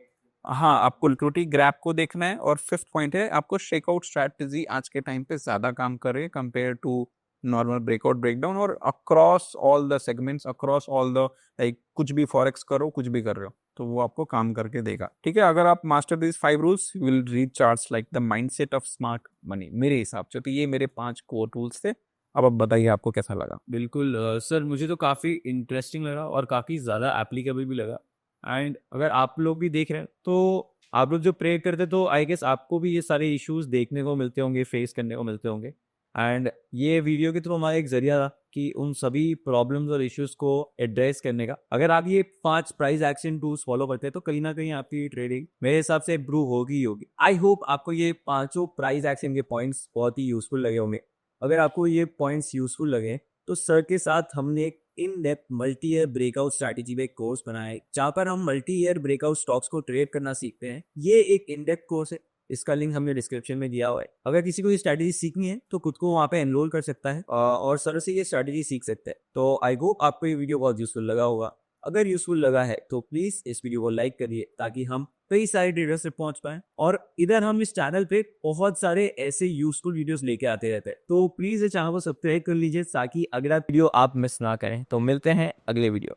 हाँ आपको लिक्विडिटी ग्रैप को देखना है, और 5th पॉइंट है आपको शेकआउट स्ट्रैटेजी आज के टाइम पे ज्यादा काम करे compare to normal breakout breakdown, और across all the segments, across all the like कुछ भी फॉरेक्स करो, कुछ भी कर रहे हो तो वो आपको काम करके देगा। ठीक है, अगर आप master this 5 rules you will read charts like the mindset of smart money, मेरे हिसाब से तो ये मेरे 5 कोर टूल्स थे। अब आप बताइए आपको कैसा लगा। बिल्कुल सर, मुझे तो काफ़ी इंटरेस्टिंग लगा और काफ़ी ज़्यादा एप्लीकेबल भी लगा। एंड अगर आप लोग भी देख रहे हैं तो आप लोग जो प्रे करते तो आई गेस आपको भी ये सारे इश्यूज देखने को मिलते होंगे, फेस करने को मिलते होंगे। एंड ये वीडियो के थ्रू हमारा एक जरिया था कि उन सभी प्रॉब्लम्स और इश्यूज को एड्रेस करने का। अगर आप ये 5 प्राइस एक्शन टूल्स फॉलो करते हैं तो कहीं ना कहीं आपकी ट्रेडिंग मेरे हिसाब से इम्प्रूव होगी ही होगी। आई होप आपको ये 5 प्राइस एक्शन के पॉइंट्स बहुत ही यूजफुल लगे होंगे। अगर आपको ये पॉइंट्स यूजफुल लगे तो सर के साथ हमने एक in depth multi year breakout strategy पे एक कोर्स बनाया है जहाँ पर हम मल्टी ईयर ब्रेकआउट स्टॉक्स को ट्रेड करना सीखते हैं। ये एक इन डेप्थ कोर्स है, इसका लिंक हमने डिस्क्रिप्शन में दिया हुआ है। अगर किसी को ये स्ट्रैटेजी सीखनी है तो खुद को वहाँ पे एनरोल कर सकता है और सर से ये स्ट्रैटेजी सीख सकता है। तो आई होप आपको ये वीडियो बहुत यूजफुल लगा होगा। अगर यूजफुल लगा है तो प्लीज इस वीडियो को लाइक करिए ताकि हम कई सारे ट्रेडर्स से पहुंच पाए। और इधर हम इस चैनल पे बहुत सारे ऐसे यूजफुल वीडियोस लेके आते रहते हैं, तो प्लीज इस चैनल को सब्सक्राइब कर लीजिए ताकि अगला वीडियो आप मिस ना करें। तो मिलते हैं अगले वीडियो।